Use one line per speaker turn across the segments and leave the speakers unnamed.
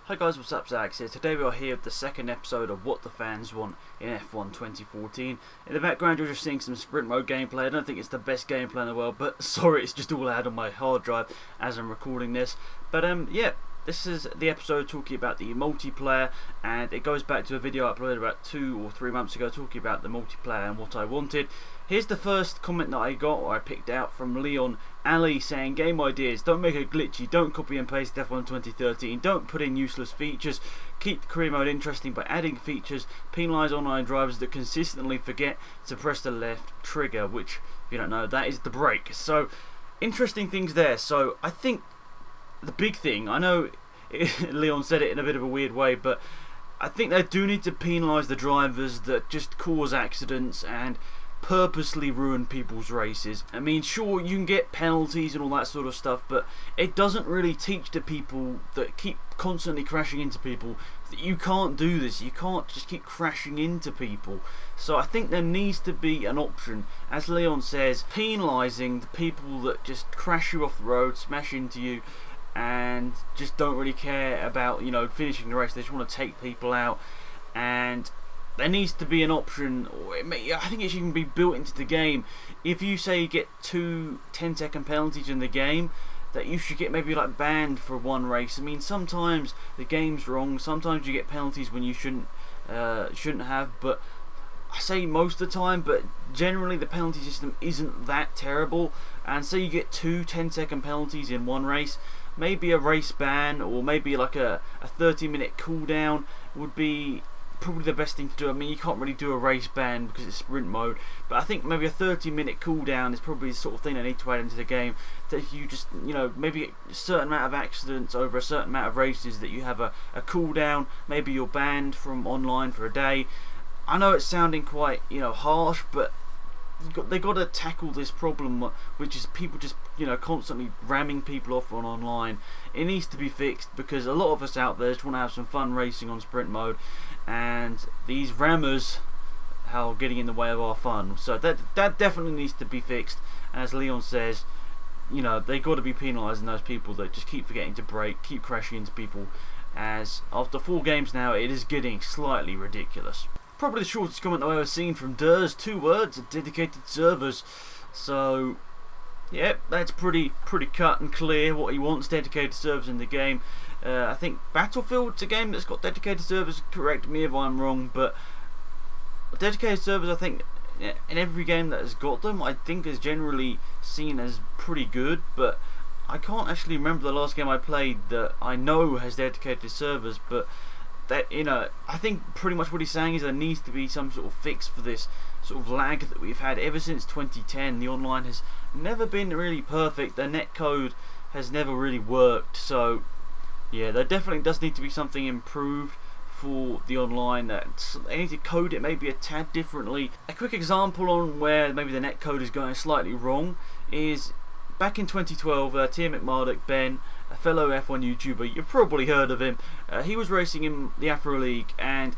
Hi guys, what's up, Zax here. Today we are here with the second episode of What the Fans Want in F1 2014. In the background you're just seeing some sprint mode gameplay. I don't think it's the best gameplay in the world, but sorry, it's just all I had on my hard drive as I'm recording this. But yeah, this is the episode talking about the multiplayer, and it goes back to a video I uploaded about 2 or 3 months ago talking about the multiplayer and what I wanted. Here's the first comment that I got, or I picked out, from Leon Ali saying, "Game ideas, don't make it glitchy, don't copy and paste F1 2013, don't put in useless features, keep career mode interesting by adding features, penalise online drivers that consistently forget to press the left trigger," which, if you don't know, that is the brake. So, interesting things there. So, I think the big thing, I know Leon said it in a bit of a weird way, but I think they do need to penalise the drivers that just cause accidents and purposely ruin people's races. I mean, sure, you can get penalties and all that sort of stuff, but it doesn't really teach the people that keep constantly crashing into people that you can't do this. You can't just keep crashing into people. So I think there needs to be an option, as Leon says, penalising the people that just crash you off the road, smash into you, and just don't really care about, you know, finishing the race. They just want to take people out. And there needs to be an option, or I think it should even be built into the game. If you say you get 2 10-second penalties in the game, that you should get maybe like banned for one race. I mean, sometimes the game's wrong, sometimes you get penalties when you shouldn't have, but I say most of the time, but generally the penalty system isn't that terrible. And say you get 2 10-second penalties in one race, maybe a race ban or maybe like a 30-minute cooldown would be probably the best thing to do. I mean, you can't really do a race ban because it's sprint mode, but I think maybe a 30-minute cooldown is probably the sort of thing they need to add into the game, that you just, you know, maybe a certain amount of accidents over a certain amount of races, that you have a cooldown, maybe you're banned from online for a day. I know it's sounding quite, you know, harsh, but they got to tackle this problem, which is people just, you know, constantly ramming people off on online. It needs to be fixed, because a lot of us out there just want to have some fun racing on sprint mode, and these rammers are getting in the way of our fun. So that definitely needs to be fixed. And as Leon says, you know, they got to be penalising those people that just keep forgetting to brake, keep crashing into people, as after 4 games now it is getting slightly ridiculous. Probably the shortest comment I've ever seen from Durs, 2 words, dedicated servers. So yeah, that's pretty cut and clear what he wants, dedicated servers in the game. I think Battlefield's a game that's got dedicated servers, correct me if I'm wrong, but dedicated servers, I think, in every game that has got them, I think is generally seen as pretty good, but I can't actually remember the last game I played that I know has dedicated servers. But that, you know, I think pretty much what he's saying is there needs to be some sort of fix for this sort of lag that we've had ever since 2010. The online has never been really perfect. The netcode has never really worked. So yeah, there definitely does need to be something improved for the online. That they need to code it maybe a tad differently. A quick example on where maybe the netcode is going slightly wrong is back in 2012, Tia McMurdoch, Ben, a fellow F1 YouTuber, you've probably heard of him, he was racing in the Afro League, and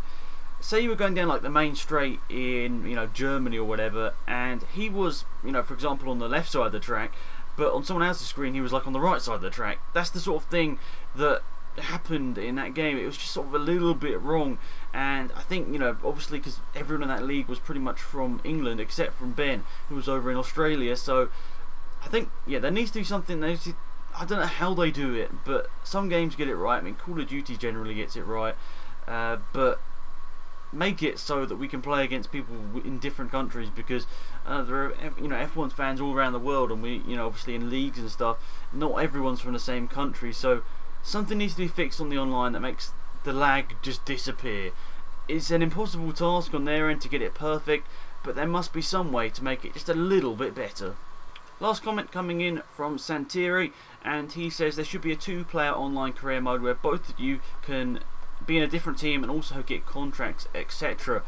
say you were going down like the main straight in, you know, Germany or whatever, and he was, you know, for example, on the left side of the track, but on someone else's screen he was like on the right side of the track. That's the sort of thing that happened in that game. It was just sort of a little bit wrong, and I think, you know, obviously because everyone in that league was pretty much from England except from Ben, who was over in Australia. So I think, yeah, there needs to be something. I don't know how they do it, but some games get it right. I mean, Call of Duty generally gets it right, but make it so that we can play against people in different countries, because there are, you know, F1 fans all around the world, and we, you know, obviously in leagues and stuff, not everyone's from the same country. So something needs to be fixed on the online that makes the lag just disappear. It's an impossible task on their end to get it perfect, but there must be some way to make it just a little bit better. Last comment coming in from Santiri, and he says there should be a 2-player online career mode where both of you can be in a different team and also get contracts, etc.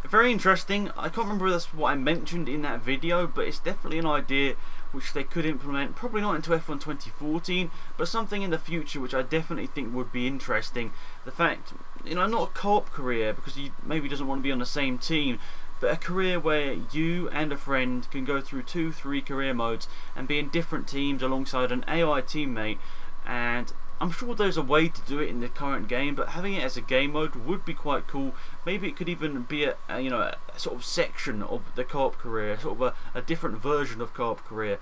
Very interesting. I can't remember if that's what I mentioned in that video, but it's definitely an idea which they could implement, probably not into F1 2014, but something in the future which I definitely think would be interesting. The fact, you know, not a co-op career, because he maybe doesn't want to be on the same team, but a career where you and a friend can go through 2-3 career modes and be in different teams alongside an AI teammate, and I'm sure there's a way to do it in the current game, but having it as a game mode would be quite cool. Maybe it could even be a sort of section of the co-op career, sort of a different version of co-op career.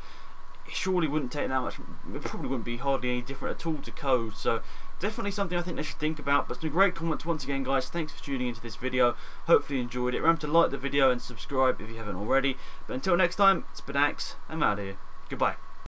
It surely wouldn't take that much. It probably wouldn't be hardly any different at all to code. So definitely something I think they should think about. But some great comments once again, guys. Thanks for tuning into this video. Hopefully you enjoyed it. Remember to like the video and subscribe if you haven't already. But until next time, it's been Axe. I'm out of here. Goodbye.